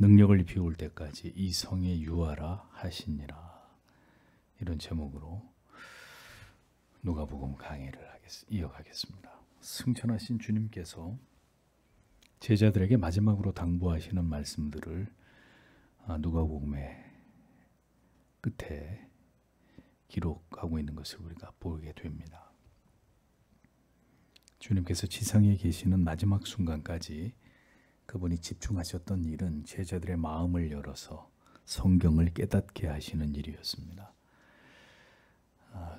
능력을 비울 때까지 이 성에 유하라 하시니라. 이런 제목으로 누가복음 강의를 이어가겠습니다. 승천하신 주님께서 제자들에게 마지막으로 당부하시는 말씀들을 누가복음의 끝에 기록하고 있는 것을 우리가 보게 됩니다. 주님께서 지상에 계시는 마지막 순간까지 그분이 집중하셨던 일은 제자들의 마음을 열어서 성경을 깨닫게 하시는 일이었습니다.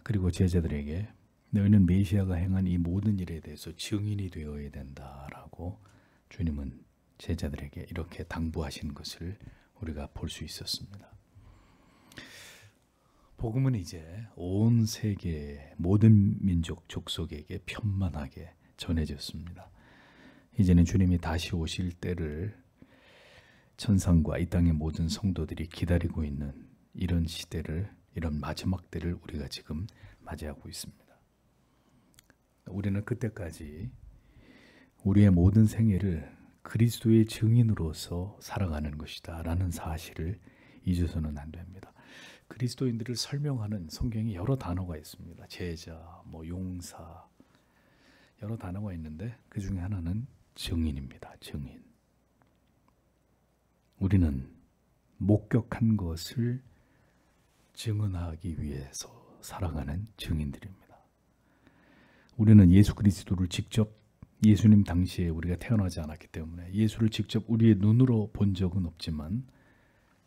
그리고 제자들에게 너희는 메시아가 행한 이 모든 일에 대해서 증인이 되어야 된다라고 주님은 제자들에게 이렇게 당부하신 것을 우리가 볼 수 있었습니다. 복음은 이제 온 세계 모든 민족 족속에게 편만하게 전해졌습니다. 이제는 주님이 다시 오실 때를 천상과 이 땅의 모든 성도들이 기다리고 있는 이런 시대를, 이런 마지막 때를 우리가 지금 맞이하고 있습니다. 우리는 그때까지 우리의 모든 생애를 그리스도의 증인으로서 살아가는 것이다 라는 사실을 잊어서는 안 됩니다. 그리스도인들을 설명하는 성경에 여러 단어가 있습니다. 제자, 용사, 여러 단어가 있는데 그 중에 하나는 증인입니다. 증인. 우리는 목격한 것을 증언하기 위해서 살아가는 증인들입니다. 우리는 예수 그리스도를 직접, 예수님 당시에 우리가 태어나지 않았기 때문에 예수를 직접 우리의 눈으로 본 적은 없지만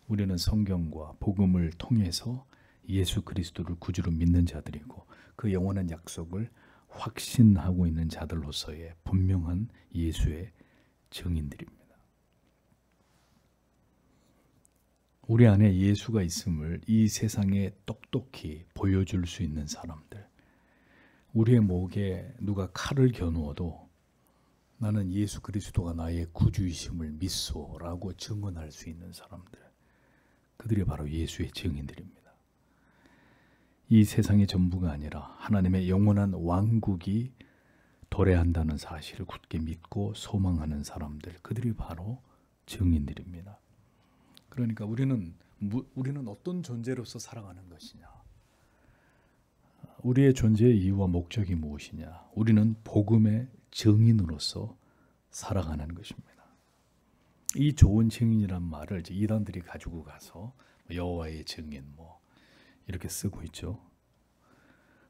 우리는 성경과 복음을 통해서 예수 그리스도를 구주로 믿는 자들이고 그 영원한 약속을 확신하고 있는 자들로서의 분명한 예수의 증인들입니다. 우리 안에 예수가 있음을 이 세상에 똑똑히 보여줄 수 있는 사람들, 우리의 목에 누가 칼을 겨누어도 나는 예수 그리스도가 나의 구주이심을 믿소라고 증언할 수 있는 사람들, 그들이 바로 예수의 증인들입니다. 이 세상의 전부가 아니라 하나님의 영원한 왕국이 도래한다는 사실을 굳게 믿고 소망하는 사람들, 그들이 바로 증인들입니다. 그러니까 우리는 어떤 존재로서 살아가는 것이냐? 우리의 존재의 이유와 목적이 무엇이냐? 우리는 복음의 증인으로서 살아가는 것입니다. 이 좋은 증인이란 말을 이제 이단들이 가지고 가서 여호와의 증인 이렇게 쓰고 있죠.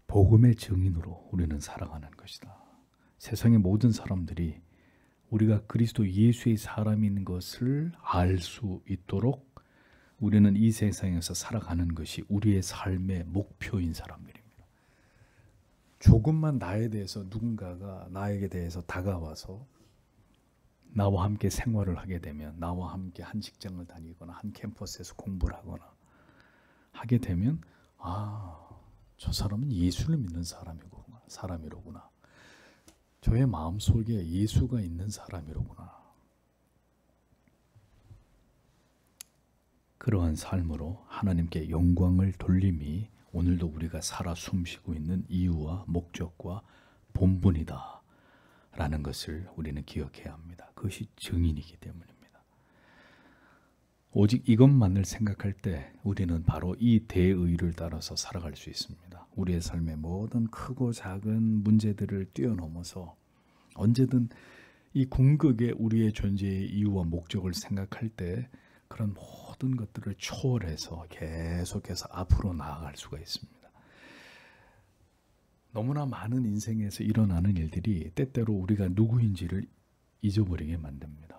복음의 증인으로 우리는 살아가는 것이다. 세상의 모든 사람들이 우리가 그리스도 예수의 사람인 것을 알 수 있도록 우리는 이 세상에서 살아가는 것이 우리의 삶의 목표인 사람들입니다. 조금만 나에 대해서 누군가가 나에게 대해서 다가와서 나와 함께 생활을 하게 되면, 나와 함께 한 직장을 다니거나 한 캠퍼스에서 공부를 하거나 하게 되면 저 사람은 예수를 믿는 사람이로구나. 저의 마음속에 예수가 있는 사람이로구나. 그러한 삶으로 하나님께 영광을 돌림이 오늘도 우리가 살아 숨쉬고 있는 이유와 목적과 본분이다 라는 것을 우리는 기억해야 합니다. 그것이 증인이기 때문입니다. 오직 이것만을 생각할 때 우리는 바로 이 대의를 따라서 살아갈 수 있습니다. 우리의 삶의 모든 크고 작은 문제들을 뛰어넘어서 언제든 이 궁극의 우리의 존재의 이유와 목적을 생각할 때 그런 모든 것들을 초월해서 계속해서 앞으로 나아갈 수가 있습니다. 너무나 많은 인생에서 일어나는 일들이 때때로 우리가 누구인지를 잊어버리게 만듭니다.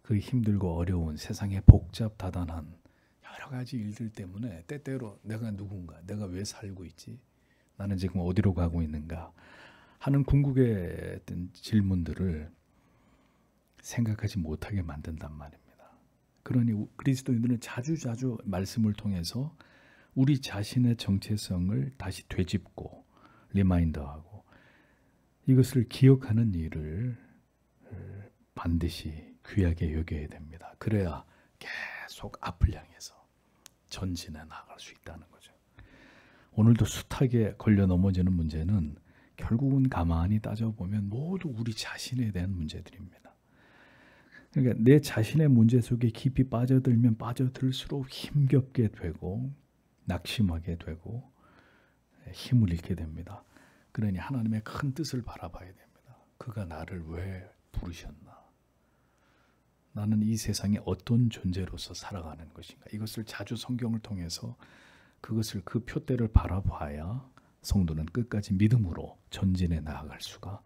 그 힘들고 어려운 세상의 복잡다단한 여러 가지 일들 때문에 때때로 내가 누군가, 내가 왜 살고 있지? 나는 지금 어디로 가고 있는가? 하는 궁극의 어떤 질문들을 생각하지 못하게 만든단 말입니다. 그러니 그리스도인들은 자주자주 말씀을 통해서 우리 자신의 정체성을 다시 되짚고 리마인더하고 이것을 기억하는 일을 반드시 귀하게 여겨야 됩니다. 그래야 계속 앞을 향해서 전진해 나갈 수 있다는 거죠. 오늘도 숱하게 걸려 넘어지는 문제는 결국은 가만히 따져보면 모두 우리 자신에 대한 문제들입니다. 그러니까 내 자신의 문제 속에 깊이 빠져들면 빠져들수록 힘겹게 되고 낙심하게 되고 힘을 잃게 됩니다. 그러니 하나님의 큰 뜻을 바라봐야 됩니다. 그가 나를 왜 부르셨나? 나는 이 세상에 어떤 존재로서 살아가는 것인가? 이것을 자주 성경을 통해서 그것을 그 표대를 바라봐야 성도는 끝까지 믿음으로 전진해 나아갈 수가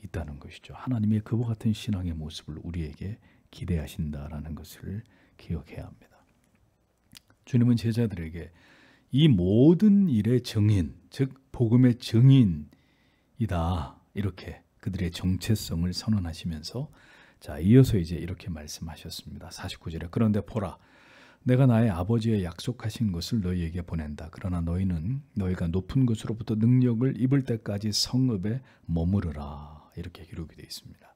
있다는 것이죠. 하나님의 그와 같은 신앙의 모습을 우리에게 기대하신다라는 것을 기억해야 합니다. 주님은 제자들에게 이 모든 일의 증인, 즉 복음의 증인이다, 이렇게 그들의 정체성을 선언하시면서 자, 이어서 이제 이렇게 말씀하셨습니다. 49절에 그런데 보라, 내가 나의 아버지의 약속하신 것을 너희에게 보낸다. 그러나 너희는 너희가 높은 곳으로부터 능력을 입을 때까지 성읍에 머무르라. 이렇게 기록이 되어 있습니다.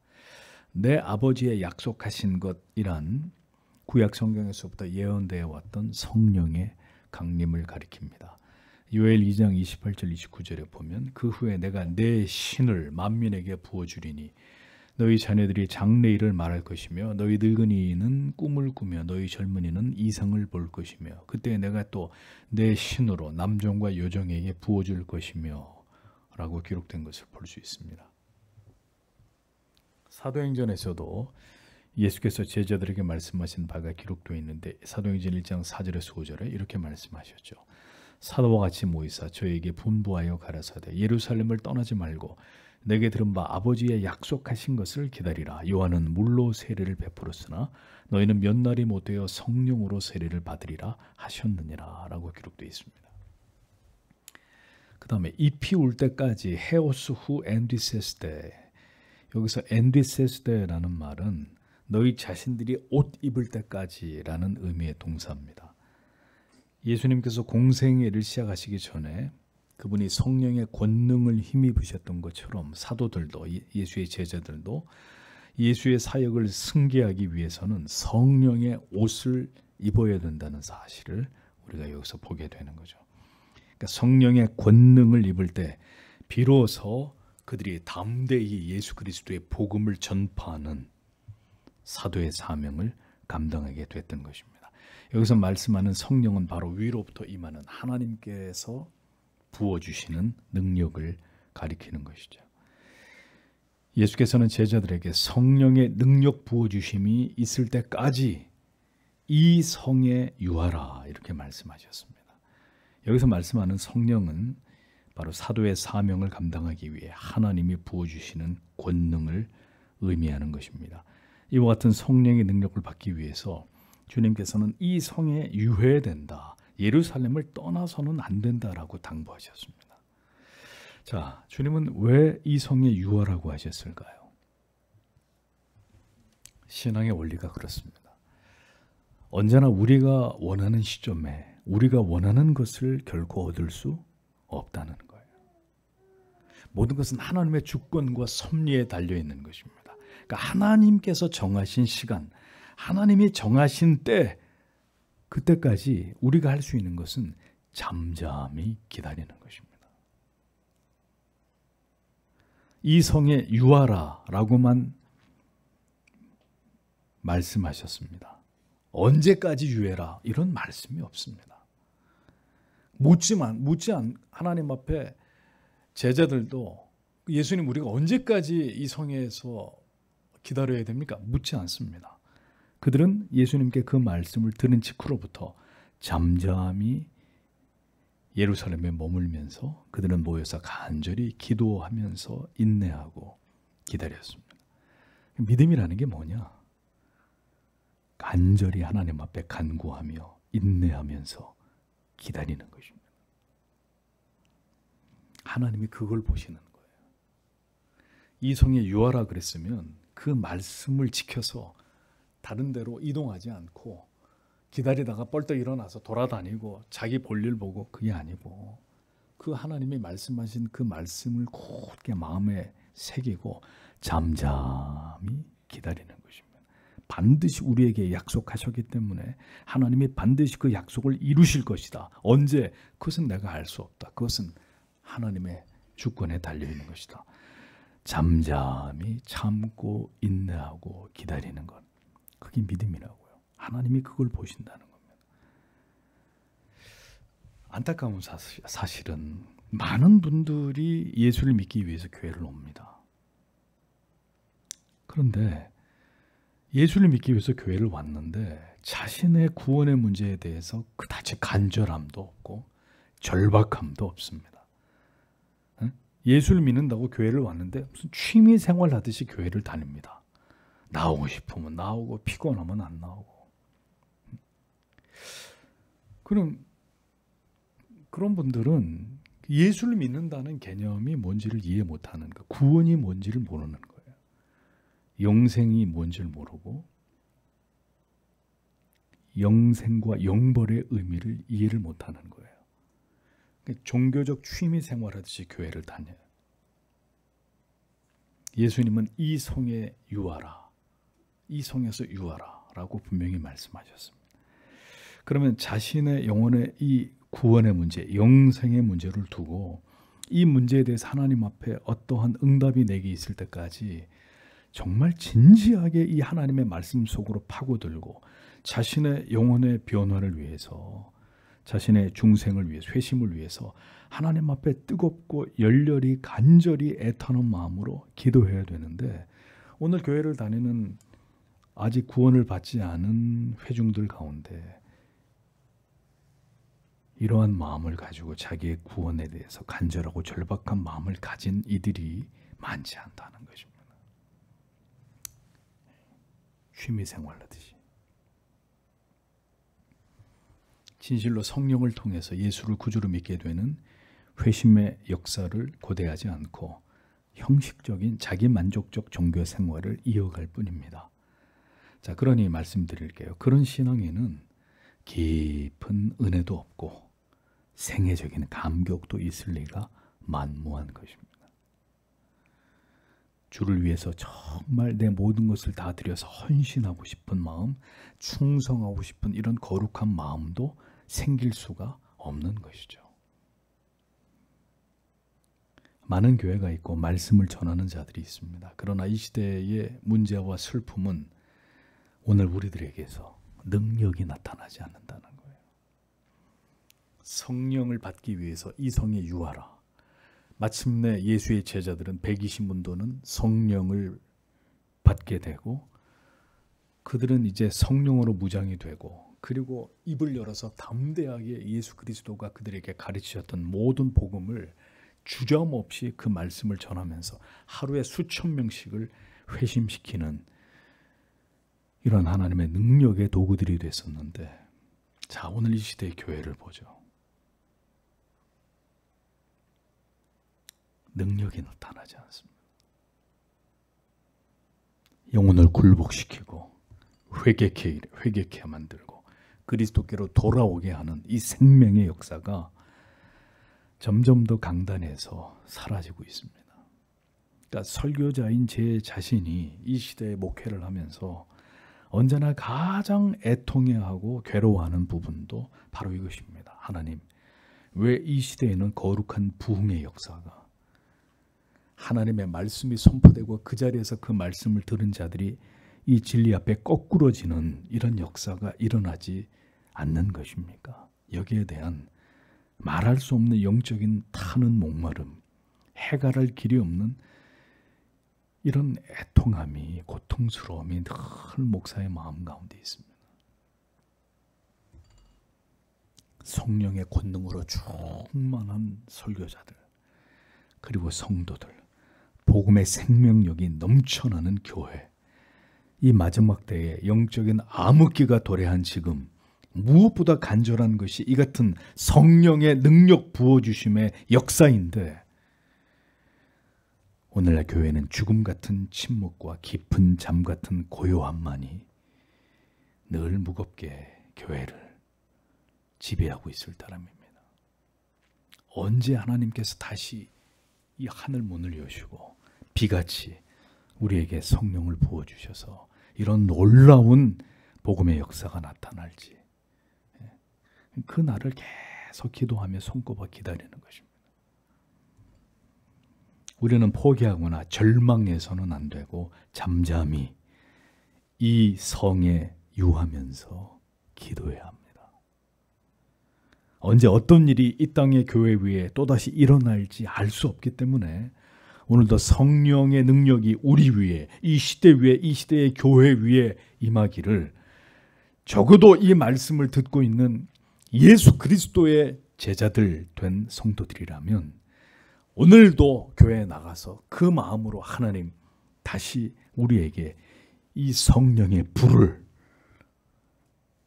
내 아버지의 약속하신 것이란 구약 성경에서부터 예언되어 왔던 성령의 강림을 가리킵니다. 요엘 2장 28절 29절에 보면 그 후에 내가 내 신을 만민에게 부어주리니 너희 자녀들이 장래일을 말할 것이며 너희 늙은이는 꿈을 꾸며 너희 젊은이는 이상을 볼 것이며 그때 내가 또 내 신으로 남종과 여종에게 부어줄 것이며 라고 기록된 것을 볼 수 있습니다. 사도행전에서도 예수께서 제자들에게 말씀하신 바가 기록되어 있는데 사도행전 1장 4절에서 5절에 이렇게 말씀하셨죠. 사도와 같이 모이사 저에게 분부하여 가라사대 예루살렘을 떠나지 말고 내게 들은 바 아버지의 약속하신 것을 기다리라. 요한은 물로 세례를 베풀었으나 너희는 몇 날이 못되어 성령으로 세례를 받으리라 하셨느니라 라고 기록되어 있습니다. 그 다음에 잎이 울 때까지 헤오스 후 엔디세스데, 여기서 엔디세스데라는 말은 너희 자신들이 옷 입을 때까지라는 의미의 동사입니다. 예수님께서 공생애를 시작하시기 전에 그분이 성령의 권능을 힘입으셨던 것처럼 사도들도 예수의 제자들도 예수의 사역을 승계하기 위해서는 성령의 옷을 입어야 된다는 사실을 우리가 여기서 보게 되는 거죠. 그러니까 성령의 권능을 입을 때 비로소 그들이 담대히 예수 그리스도의 복음을 전파하는 사도의 사명을 감당하게 됐던 것입니다. 여기서 말씀하는 성령은 바로 위로부터 임하는 하나님께서 부어주시는 능력을 가리키는 것이죠. 예수께서는 제자들에게 성령의 능력 부어주심이 있을 때까지 이 성에 유하라 이렇게 말씀하셨습니다. 여기서 말씀하는 성령은 바로 사도의 사명을 감당하기 위해 하나님이 부어주시는 권능을 의미하는 것입니다. 이와 같은 성령의 능력을 받기 위해서 주님께서는 이 성에 유해야 된다. 예루살렘을 떠나서는 안 된다라고 당부하셨습니다. 자, 주님은 왜 이 성에 유하라고 하셨을까요? 신앙의 원리가 그렇습니다. 언제나 우리가 원하는 시점에 우리가 원하는 것을 결코 얻을 수 없다는 거예요. 모든 것은 하나님의 주권과 섭리에 달려있는 것입니다. 그러니까 하나님께서 정하신 시간, 하나님이 정하신 때, 그때까지 우리가 할 수 있는 것은 잠잠히 기다리는 것입니다. 이 성에 유하라 라고만 말씀하셨습니다. 언제까지 유해라 이런 말씀이 없습니다. 하나님 앞에 제자들도 예수님 우리가 언제까지 이 성에서 기다려야 됩니까? 묻지 않습니다. 그들은 예수님께 그 말씀을 들은 직후로부터 잠잠히 예루살렘에 머물면서 그들은 모여서 간절히 기도하면서 인내하고 기다렸습니다. 믿음이라는 게 뭐냐? 간절히 하나님 앞에 간구하며 인내하면서 기다리는 것입니다. 하나님이 그걸 보시는 거예요. 이 성에 유하라 그랬으면 그 말씀을 지켜서 다른 데로 이동하지 않고 기다리다가 벌떡 일어나서 돌아다니고 자기 볼일 보고 그게 아니고 그 하나님이 말씀하신 그 말씀을 곧게 마음에 새기고 잠잠히 기다리는 것입니다. 반드시 우리에게 약속하셨기 때문에 하나님이 반드시 그 약속을 이루실 것이다. 언제? 그것은 내가 알 수 없다. 그것은 하나님의 주권에 달려있는 것이다. 잠잠히 참고 인내하고 기다리는 것. 그게 믿음이라고요. 하나님이 그걸 보신다는 겁니다. 안타까운 사실은 많은 분들이 예수를 믿기 위해서 교회를 옵니다. 그런데 예수를 믿기 위해서 교회를 왔는데 자신의 구원의 문제에 대해서 그다지 간절함도 없고 절박함도 없습니다. 예수를 믿는다고 교회를 왔는데 무슨 취미 생활 하듯이 교회를 다닙니다. 나오고 싶으면 나오고 피곤하면 안 나오고. 그런 분들은 예수를 믿는다는 개념이 뭔지를 이해 못하는 거예요. 구원이 뭔지를 모르는 거예요. 영생이 뭔지를 모르고 영생과 영벌의 의미를 이해를 못하는 거예요. 종교적 취미 생활하듯이 교회를 다녀요. 예수님은 이 성에 유하라, 이 성에서 유하라 라고 분명히 말씀하셨습니다. 그러면 자신의 영혼의 이 구원의 문제, 영생의 문제를 두고 이 문제에 대해서 하나님 앞에 어떠한 응답이 내게 있을 때까지 정말 진지하게 이 하나님의 말씀 속으로 파고들고 자신의 영혼의 변화를 위해서, 자신의 중생을 위해서, 회심을 위해서 하나님 앞에 뜨겁고 열렬히 간절히 애타는 마음으로 기도해야 되는데, 오늘 교회를 다니는 아직 구원을 받지 않은 회중들 가운데 이러한 마음을 가지고 자기의 구원에 대해서 간절하고 절박한 마음을 가진 이들이 많지 않다는 것입니다. 취미생활하듯이. 진실로 성령을 통해서 예수를 구주로 믿게 되는 회심의 역사를 고대하지 않고 형식적인 자기 만족적 종교 생활을 이어갈 뿐입니다. 자, 그러니 말씀드릴게요. 그런 신앙에는 깊은 은혜도 없고 생애적인 감격도 있을 리가 만무한 것입니다. 주를 위해서 정말 내 모든 것을 다 드려서 헌신하고 싶은 마음, 충성하고 싶은 이런 거룩한 마음도 생길 수가 없는 것이죠. 많은 교회가 있고 말씀을 전하는 자들이 있습니다. 그러나 이 시대의 문제와 슬픔은 오늘 우리들에게서 능력이 나타나지 않는다는 거예요. 성령을 받기 위해서 이 성에 유하라. 마침내 예수의 제자들은 120문도는 성령을 받게 되고 그들은 이제 성령으로 무장이 되고, 그리고 입을 열어서 담대하게 예수 그리스도가 그들에게 가르치셨던 모든 복음을 주저함없이 그 말씀을 전하면서 하루에 수천 명씩을 회심시키는 이런 하나님의 능력의 도구들이 됐었는데, 자, 오늘 이 시대의 교회를 보죠. 능력이 나타나지 않습니다. 영혼을 굴복시키고 회개케 만들고 그리스도께로 돌아오게 하는 이 생명의 역사가 점점 더 강단해서 사라지고 있습니다. 그러니까 설교자인 제 자신이 이 시대에 목회를 하면서 언제나 가장 애통해하고 괴로워하는 부분도 바로 이것입니다. 하나님, 왜 이 시대에는 거룩한 부흥의 역사가, 하나님의 말씀이 선포되고 그 자리에서 그 말씀을 들은 자들이 이 진리 앞에 거꾸러지는 이런 역사가 일어나지 않는 것입니까? 여기에 대한 말할 수 없는 영적인 타는 목마름, 해결할 길이 없는 이런 애통함이, 고통스러움이 늘 목사의 마음 가운데 있습니다. 성령의 권능으로 충만한 설교자들, 그리고 성도들, 복음의 생명력이 넘쳐나는 교회, 이 마지막 때에 영적인 암흑기가 도래한 지금 무엇보다 간절한 것이 이 같은 성령의 능력 부어주심의 역사인데, 오늘날 교회는 죽음 같은 침묵과 깊은 잠 같은 고요함만이 늘 무겁게 교회를 지배하고 있을 따름입니다. 언제 하나님께서 다시 이 하늘 문을 여시고 비같이 우리에게 성령을 부어주셔서 이런 놀라운 복음의 역사가 나타날지, 그 날을 계속 기도하며 손꼽아 기다리는 것입니다. 우리는 포기하거나 절망해서는 안 되고 잠잠히 이 성에 유하면서 기도해야 합니다. 언제 어떤 일이 이 땅의 교회 위에 또다시 일어날지 알 수 없기 때문에 오늘도 성령의 능력이 우리 위에, 이 시대 위에, 이 시대의 교회 위에 임하기를, 적어도 이 말씀을 듣고 있는 예수 그리스도의 제자들 된 성도들이라면 오늘도 교회에 나가서 그 마음으로 하나님 다시 우리에게 이 성령의 불을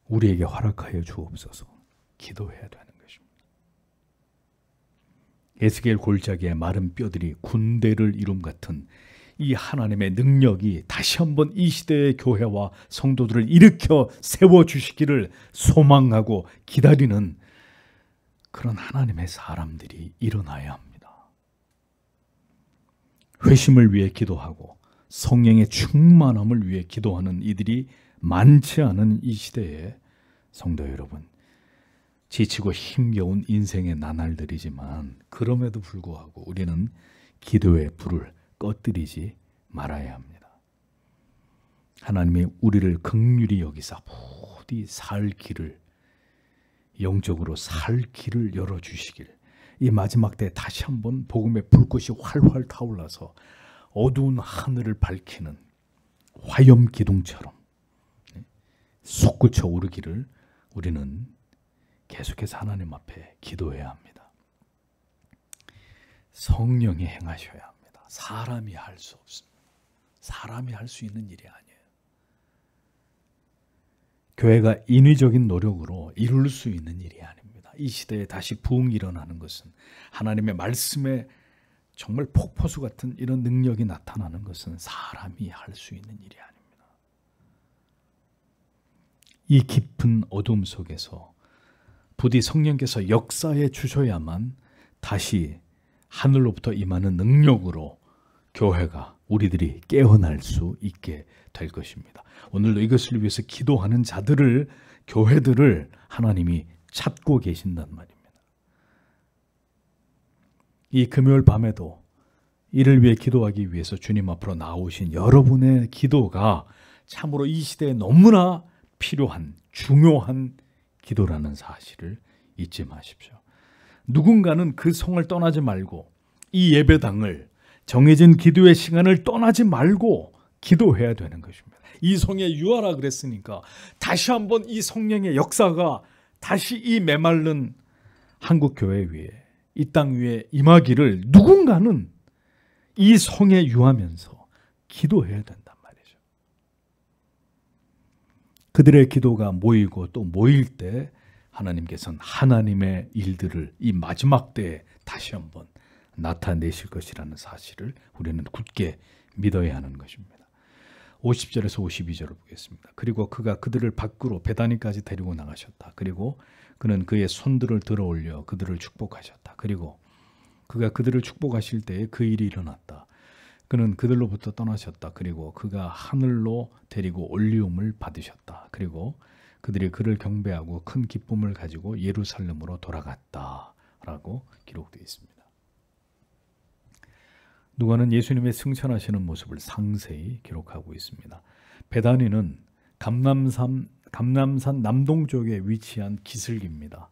우리에게 허락하여 주옵소서 기도해야 되는 것입니다. 에스겔 골짜기의 마른 뼈들이 군대를 이룸 같은 이 하나님의 능력이 다시 한번 이 시대의 교회와 성도들을 일으켜 세워주시기를 소망하고 기다리는 그런 하나님의 사람들이 일어나야 합니다. 회심을 위해 기도하고 성령의 충만함을 위해 기도하는 이들이 많지 않은 이 시대에 성도 여러분, 지치고 힘겨운 인생의 나날들이지만 그럼에도 불구하고 우리는 기도의 불을 꺼뜨리지 말아야 합니다. 하나님이 우리를 긍휼히 여기사 부디 살 길을, 영적으로 살 길을 열어주시길, 이 마지막 때 다시 한번 복음의 불꽃이 활활 타올라서 어두운 하늘을 밝히는 화염 기둥처럼 솟구쳐 오르기를 우리는 계속해서 하나님 앞에 기도해야 합니다. 성령이 행하셔야 합니다. 사람이 할 수 없습니다. 사람이 할 수 있는 일이 아니에요. 교회가 인위적인 노력으로 이룰 수 있는 일이 아닙니다. 이 시대에 다시 부흥이 일어나는 것은, 하나님의 말씀에 정말 폭포수 같은 이런 능력이 나타나는 것은 사람이 할 수 있는 일이 아닙니다. 이 깊은 어둠 속에서 부디 성령께서 역사해 주셔야만 다시 하늘로부터 임하는 능력으로 교회가, 우리들이 깨어날 수 있게 될 것입니다. 오늘도 이것을 위해서 기도하는 자들을, 교회들을 하나님이 찾고 계신단 말입니다. 이 금요일 밤에도 이를 위해 기도하기 위해서 주님 앞으로 나오신 여러분의 기도가 참으로 이 시대에 너무나 필요한, 중요한 기도라는 사실을 잊지 마십시오. 누군가는 그 성을 떠나지 말고, 이 예배당을, 정해진 기도의 시간을 떠나지 말고 기도해야 되는 것입니다. 이 성에 유하라 그랬으니까 다시 한번 이 성령의 역사가 다시 이 메마른 한국 교회 위에, 이 땅 위에 임하기를 누군가는 이 성에 유하면서 기도해야 된단 말이죠. 그들의 기도가 모이고 또 모일 때 하나님께서는 하나님의 일들을 이 마지막 때에 다시 한번 나타내실 것이라는 사실을 우리는 굳게 믿어야 하는 것입니다. 50절에서 52절을 보겠습니다. 그리고 그가 그들을 밖으로 베다니까지 데리고 나가셨다. 그리고 그는 그의 손들을 들어 올려 그들을 축복하셨다. 그리고 그가 그들을 축복하실 때에 그 일이 일어났다. 그는 그들로부터 떠나셨다. 그리고 그가 하늘로 데리고 올리움을 받으셨다. 그리고 그들이 그를 경배하고 큰 기쁨을 가지고 예루살렘으로 돌아갔다. 라고 기록되어 있습니다. 누가는 예수님의 승천하시는 모습을 상세히 기록하고 있습니다. 베다니는 감남산 남동쪽에 위치한 기슭입니다.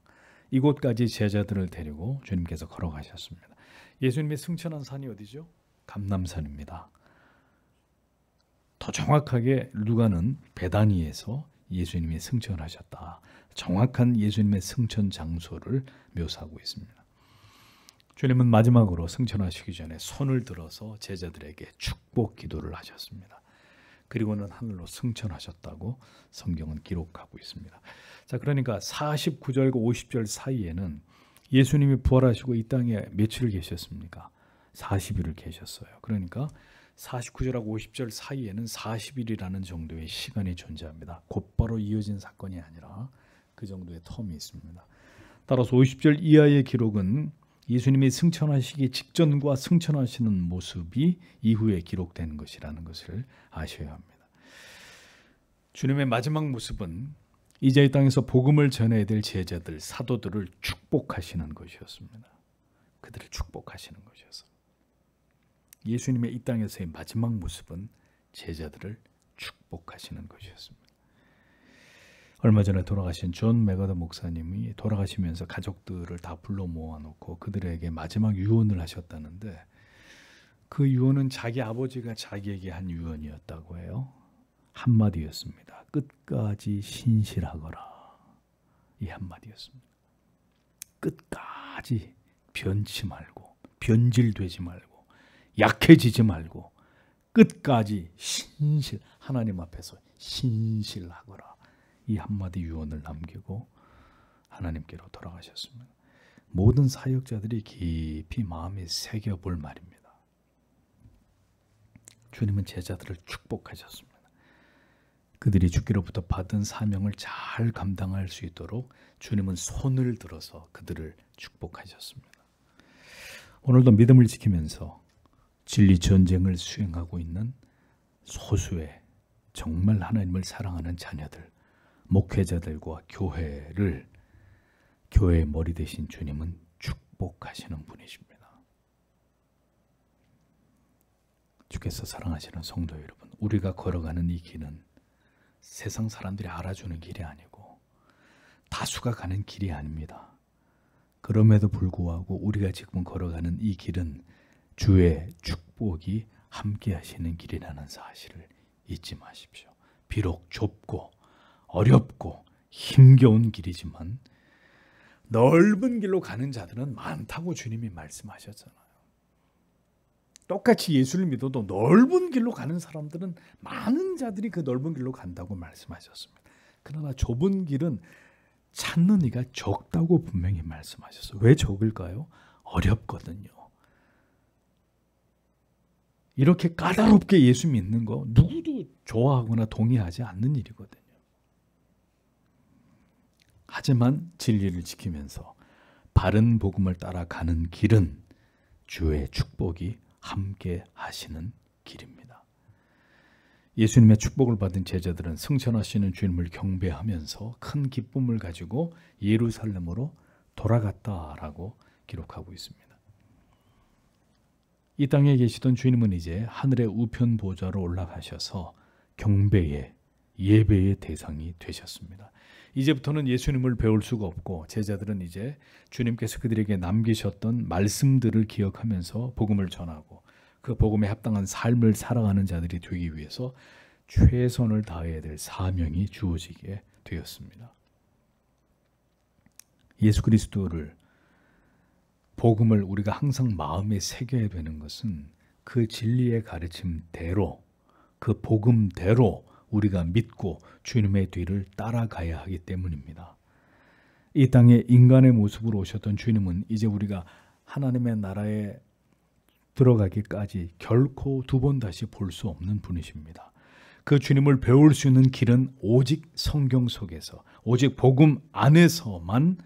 이곳까지 제자들을 데리고 주님께서 걸어가셨습니다. 예수님의 승천한 산이 어디죠? 감남산입니다. 더 정확하게 누가는 베다니에서 예수님이 승천하셨다. 정확한 예수님의 승천 장소를 묘사하고 있습니다. 주님은 마지막으로 승천하시기 전에 손을 들어서 제자들에게 축복 기도를 하셨습니다. 그리고는 하늘로 승천하셨다고 성경은 기록하고 있습니다. 자, 그러니까 49절과 50절 사이에는 예수님이 부활하시고 이 땅에 며칠을 계셨습니까? 40일을 계셨어요. 그러니까 49절하고 50절 사이에는 40일이라는 정도의 시간이 존재합니다. 곧바로 이어진 사건이 아니라 그 정도의 텀이 있습니다. 따라서 50절 이하의 기록은 예수님이 승천하시기 직전과 승천하시는 모습이 이후에 기록된 것이라는 것을 아셔야 합니다. 주님의 마지막 모습은 이제 이 땅에서 복음을 전해야 될 제자들, 사도들을 축복하시는 것이었습니다. 그들을 축복하시는 것이었습니다. 예수님의 이 땅에서의 마지막 모습은 제자들을 축복하시는 것이었습니다. 얼마 전에 돌아가신 존 맥어더 목사님이 돌아가시면서 가족들을 다 불러 모아놓고 그들에게 마지막 유언을 하셨다는데, 그 유언은 자기 아버지가 자기에게 한 유언이었다고 해요. 한마디였습니다. 끝까지 신실하거라. 이 한마디였습니다. 끝까지 변치 말고, 변질되지 말고, 약해지지 말고, 끝까지 하나님 앞에서 신실하거라. 이 한마디 유언을 남기고 하나님께로 돌아가셨습니다. 모든 사역자들이 깊이 마음에 새겨볼 말입니다. 주님은 제자들을 축복하셨습니다. 그들이 주께로부터 받은 사명을 잘 감당할 수 있도록 주님은 손을 들어서 그들을 축복하셨습니다. 오늘도 믿음을 지키면서 진리 전쟁을 수행하고 있는 소수의 정말 하나님을 사랑하는 자녀들, 목회자들과 교회의 머리 대신 주님은 축복하시는 분이십니다. 주께서 사랑하시는 성도 여러분, 우리가 걸어가는 이 길은 세상 사람들이 알아주는 길이 아니고 다수가 가는 길이 아닙니다. 그럼에도 불구하고 우리가 지금 걸어가는 이 길은 주의 축복이 함께 하시는 길이라는 사실을 잊지 마십시오. 비록 좁고 어렵고 힘겨운 길이지만 넓은 길로 가는 자들은 많다고 주님이 말씀하셨잖아요. 똑같이 예수를 믿어도 넓은 길로 가는 사람들은, 많은 자들이 그 넓은 길로 간다고 말씀하셨습니다. 그러나 좁은 길은 찾는 이가 적다고 분명히 말씀하셨어요. 왜 적을까요? 어렵거든요. 이렇게 까다롭게 예수 믿는 거 누구도 좋아하거나 동의하지 않는 일이거든요. 하지만 진리를 지키면서 바른 복음을 따라가는 길은 주의 축복이 함께 하시는 길입니다. 예수님의 축복을 받은 제자들은 승천하시는 주님을 경배하면서 큰 기쁨을 가지고 예루살렘으로 돌아갔다라고 기록하고 있습니다. 이 땅에 계시던 주님은 이제 하늘의 우편 보좌로 올라가셔서 경배의, 예배의 대상이 되셨습니다. 이제부터는 예수님을 배울 수가 없고 제자들은 이제 주님께서 그들에게 남기셨던 말씀들을 기억하면서 복음을 전하고 그 복음에 합당한 삶을 살아가는 자들이 되기 위해서 최선을 다해야 될 사명이 주어지게 되었습니다. 예수 그리스도를, 복음을 우리가 항상 마음에 새겨야 되는 것은 그 진리의 가르침대로, 그 복음대로 우리가 믿고 주님의 뒤를 따라가야 하기 때문입니다. 이 땅에 인간의 모습으로 오셨던 주님은 이제 우리가 하나님의 나라에 들어가기까지 결코 두 번 다시 볼 수 없는 분이십니다. 그 주님을 배울 수 있는 길은 오직 성경 속에서, 오직 복음 안에서만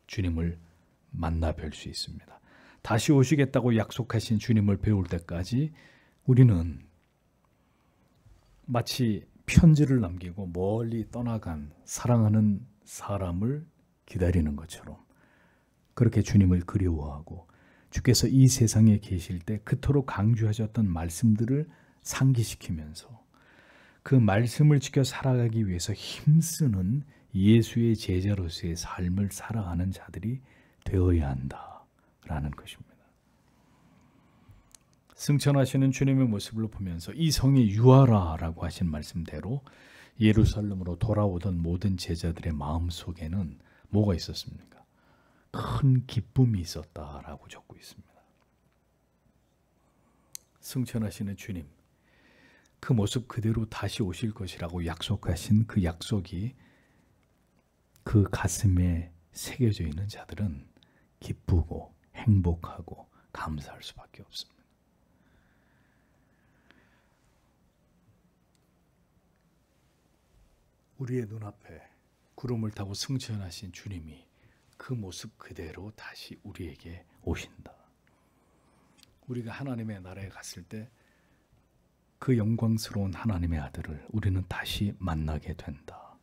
주님을 만나 뵐 수 있습니다. 다시 오시겠다고 약속하신 주님을 배울 때까지 우리는 마치 편지를 남기고 멀리 떠나간 사랑하는 사람을 기다리는 것처럼 그렇게 주님을 그리워하고 주께서 이 세상에 계실 때 그토록 강조하셨던 말씀들을 상기시키면서 그 말씀을 지켜 살아가기 위해서 힘쓰는 예수의 제자로서의 삶을 살아가는 자들이 되어야 한다라는 것입니다. 승천하시는 주님의 모습을 보면서 이 성에 유하라라고 하신 말씀대로 예루살렘으로 돌아오던 모든 제자들의 마음속에는 뭐가 있었습니까? 큰 기쁨이 있었다라고 적고 있습니다. 승천하시는 주님, 그 모습 그대로 다시 오실 것이라고 약속하신 그 약속이 그 가슴에 새겨져 있는 자들은 기쁘고 행복하고 감사할 수밖에 없습니다. 우리의 눈앞에 구름을 타고 승천하신 주님이 그 모습 그대로 다시 우리에게 오신다. 우리가 하나님의 나라에 갔을 때 그 영광스러운 하나님의 아들을 우리는 다시 만나게 된다.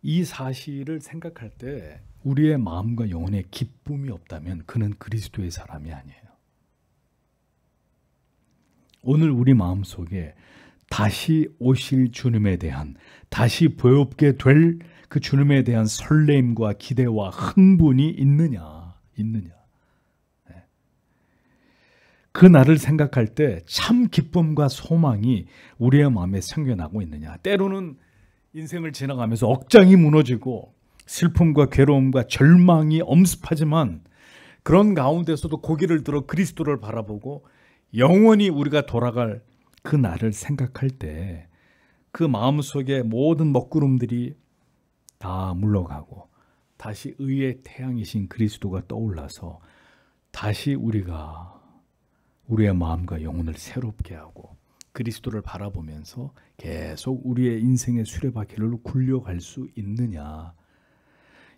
이 사실을 생각할 때 우리의 마음과 영혼에 기쁨이 없다면 그는 그리스도의 사람이 아니에요. 오늘 우리 마음속에 다시 오실 주님에 대한, 다시 보엽게 될 그 주님에 대한 설렘과 기대와 흥분이 있느냐. 그 날을 생각할 때 참 기쁨과 소망이 우리의 마음에 생겨나고 있느냐. 때로는 인생을 지나가면서 억장이 무너지고 슬픔과 괴로움과 절망이 엄습하지만 그런 가운데서도 고개를 들어 그리스도를 바라보고 영원히 우리가 돌아갈 그 날을 생각할 때 그 마음속에 모든 먹구름들이 다 물러가고 다시 의의 태양이신 그리스도가 떠올라서 다시 우리가 우리의 마음과 영혼을 새롭게 하고 그리스도를 바라보면서 계속 우리의 인생의 수레바퀴를 굴려갈 수 있느냐.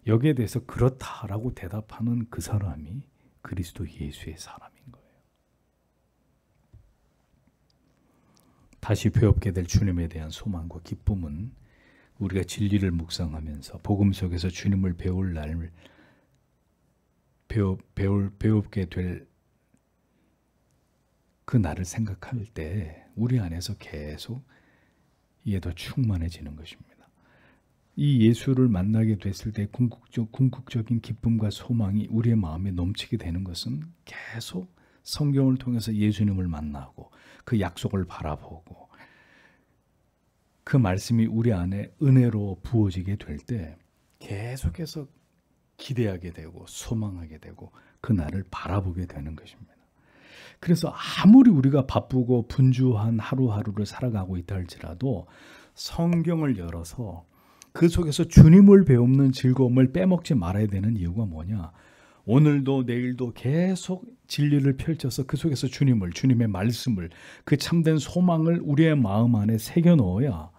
여기에 대해서 그렇다라고 대답하는 그 사람이 그리스도 예수의 사람인 거예요. 다시 배웁게 될 주님에 대한 소망과 기쁨은 우리가 진리를 묵상하면서 복음 속에서 주님을 배울 날 배웁게 될 그 날을 생각할 때 우리 안에서 계속 이에 더 충만해지는 것입니다. 이 예수를 만나게 됐을 때 궁극적인 기쁨과 소망이 우리의 마음에 넘치게 되는 것은 계속 성경을 통해서 예수님을 만나고 그 약속을 바라보고 그 말씀이 우리 안에 은혜로 부어지게 될 때 계속해서 기대하게 되고 소망하게 되고 그 날을 바라보게 되는 것입니다. 그래서 아무리 우리가 바쁘고 분주한 하루하루를 살아가고 있다 할지라도 성경을 열어서 그 속에서 주님을 배우는 즐거움을 빼먹지 말아야 되는 이유가 뭐냐? 오늘도 내일도 계속 진리를 펼쳐서 그 속에서 주님의 말씀을, 그 참된 소망을 우리의 마음 안에 새겨 넣어야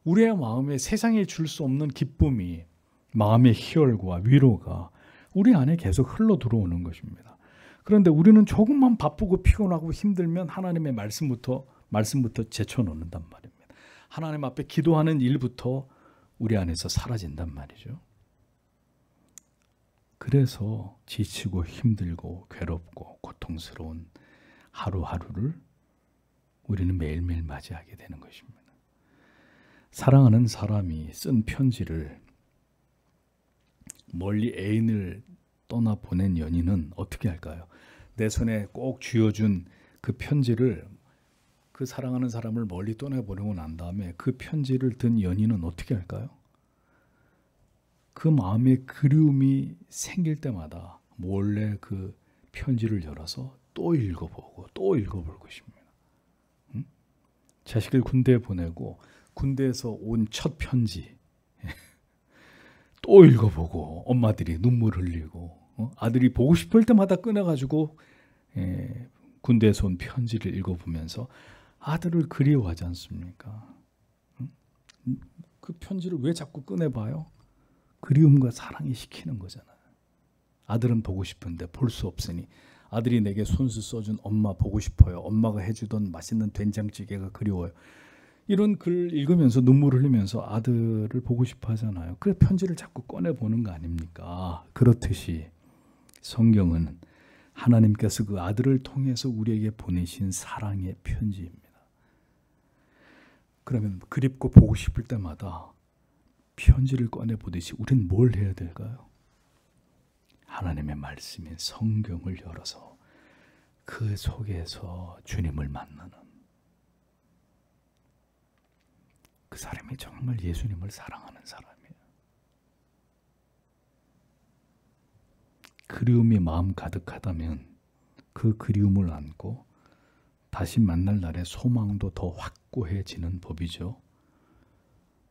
우리의 마음에 세상에 줄 수 없는 기쁨이, 마음의 희열과 위로가 우리 안에 계속 흘러 들어오는 것입니다. 그런데 우리는 조금만 바쁘고 피곤하고 힘들면 하나님의 말씀부터 제쳐놓는단 말입니다. 하나님 앞에 기도하는 일부터 우리 안에서 사라진단 말이죠. 그래서 지치고 힘들고 괴롭고 고통스러운 하루하루를 우리는 매일매일 맞이하게 되는 것입니다. 사랑하는 사람이 쓴 편지를 멀리 애인을 떠나 보낸 연인은 어떻게 할까요? 내 손에 꼭 쥐어준 그 편지를, 그 사랑하는 사람을 멀리 떠나보내고 난 다음에 그 편지를 든 연인은 어떻게 할까요? 그 마음에 그리움이 생길 때마다 몰래 그 편지를 열어서 또 읽어보고 또 읽어볼 것입니다. 자식을 군대에 보내고 군대에서 온 첫 편지 또 읽어보고 엄마들이 눈물 흘리고 아들이 보고 싶을 때마다 꺼내가지고 군대에서 온 편지를 읽어보면서 아들을 그리워하지 않습니까? 그 편지를 왜 자꾸 꺼내봐요? 그리움과 사랑이 시키는 거잖아요. 아들은 보고 싶은데 볼 수 없으니 아들이 내게 손수 써준 엄마 보고 싶어요. 엄마가 해주던 맛있는 된장찌개가 그리워요. 이런 글 읽으면서 눈물 흘리면서 아들을 보고 싶어 하잖아요. 그래 편지를 자꾸 꺼내보는 거 아닙니까? 그렇듯이 성경은 하나님께서 그 아들을 통해서 우리에게 보내신 사랑의 편지입니다. 그러면 그립고 보고 싶을 때마다 편지를 꺼내보듯이 우린 뭘 해야 될까요? 하나님의 말씀인 성경을 열어서 그 속에서 주님을 만나는 그 사람이 정말 예수님을 사랑하는 사람이에요. 그리움이 마음 가득하다면 그 그리움을 안고 다시 만날 날의 소망도 더 확고해지는 법이죠.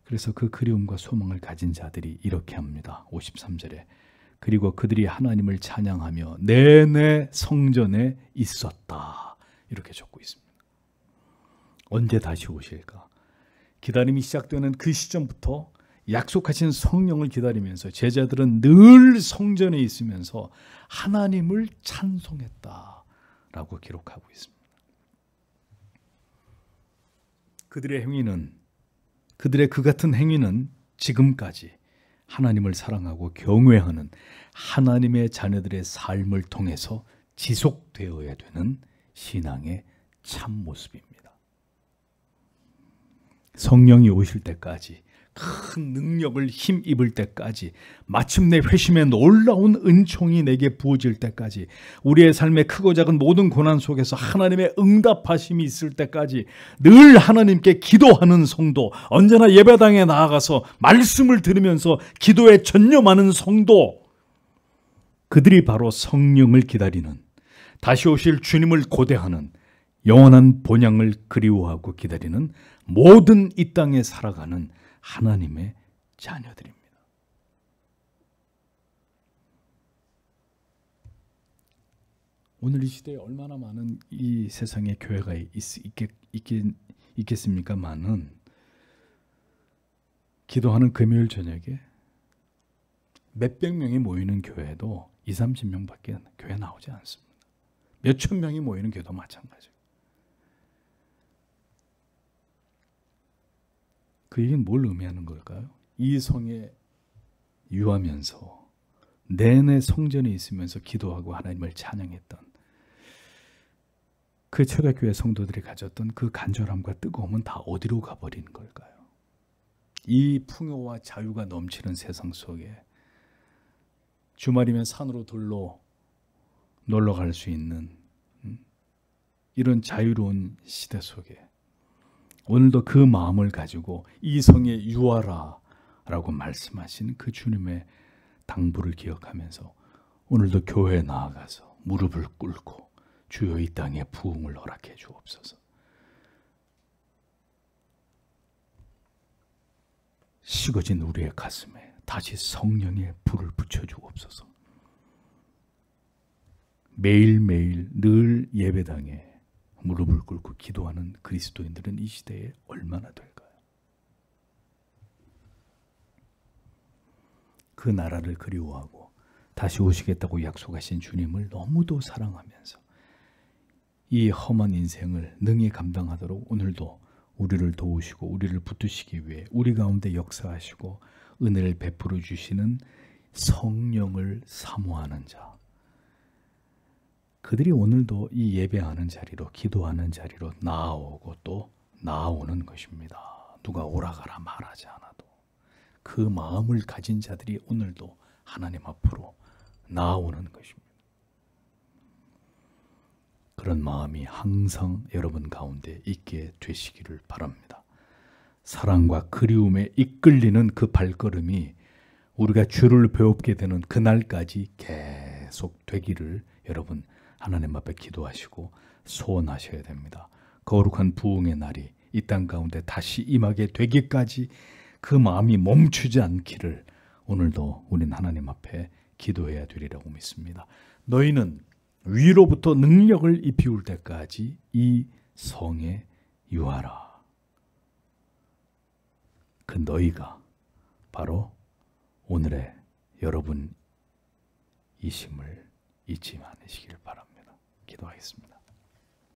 그래서 그 그리움과 소망을 가진 자들이 이렇게 합니다. 53절에 그리고 그들이 하나님을 찬양하며 내내 성전에 있었다. 이렇게 적고 있습니다. 언제 다시 오실까? 기다림이 시작되는 그 시점부터 약속하신 성령을 기다리면서 제자들은 늘 성전에 있으면서 하나님을 찬송했다라고 기록하고 있습니다. 그들의 그 같은 행위는 지금까지 하나님을 사랑하고 경외하는 하나님의 자녀들의 삶을 통해서 지속되어야 되는 신앙의 참 모습입니다. 성령이 오실 때까지, 큰 능력을 힘입을 때까지, 마침내 회심의 놀라운 은총이 내게 부어질 때까지, 우리의 삶의 크고 작은 모든 고난 속에서 하나님의 응답하심이 있을 때까지 늘 하나님께 기도하는 성도, 언제나 예배당에 나아가서 말씀을 들으면서 기도에 전념하는 성도, 그들이 바로 성령을 기다리는, 다시 오실 주님을 고대하는, 영원한 본향을 그리워하고 기다리는 모든 이 땅에 살아가는 하나님의 자녀들입니다. 오늘 이 시대에 얼마나 많은 이 세상에 교회가 있겠습니까만은, 기도하는 금요일 저녁에 몇백 명이 모이는 교회도 20, 30명밖에 교회 나오지 않습니다. 몇천 명이 모이는 교회도 마찬가지예요. 그 얘기는 뭘 의미하는 걸까요? 이 성에 유하면서 내내 성전에 있으면서 기도하고 하나님을 찬양했던 그 초대교회 성도들이 가졌던 그 간절함과 뜨거움은 다 어디로 가버린 걸까요? 이 풍요와 자유가 넘치는 세상 속에 주말이면 산으로 들러 놀러 갈 수 있는 이런 자유로운 시대 속에 오늘도 그 마음을 가지고 이 성에 유하라 라고 말씀하신 그 주님의 당부를 기억하면서 오늘도 교회에 나아가서 무릎을 꿇고 주여 이 땅에 부흥을 허락해 주옵소서. 식어진 우리의 가슴에 다시 성령의 불을 붙여주옵소서. 매일매일 늘 예배당에 무릎을 꿇고 기도하는 그리스도인들은 이 시대에 얼마나 될까요? 그 나라를 그리워하고 다시 오시겠다고 약속하신 주님을 너무도 사랑하면서 이 험한 인생을 능히 감당하도록 오늘도 우리를 도우시고 우리를 붙드시기 위해 우리 가운데 역사하시고 은혜를 베풀어 주시는 성령을 사모하는 자, 그들이 오늘도 이 예배하는 자리로, 기도하는 자리로 나아오고 또 나아오는 것입니다. 누가 오라가라 말하지 않아도 그 마음을 가진 자들이 오늘도 하나님 앞으로 나아오는 것입니다. 그런 마음이 항상 여러분 가운데 있게 되시기를 바랍니다. 사랑과 그리움에 이끌리는 그 발걸음이 우리가 주를 배웁게 되는 그날까지 계속 되기를 여러분 하나님 앞에 기도하시고 소원하셔야 됩니다. 거룩한 부흥의 날이 이 땅 가운데 다시 임하게 되기까지 그 마음이 멈추지 않기를 오늘도 우린 하나님 앞에 기도해야 되리라고 믿습니다. 너희는 위로부터 능력을 입히울 때까지 이 성에 유하라. 그 너희가 바로 오늘의 여러분이심을 잊지 않으시길 바랍니다. 기도하겠습니다.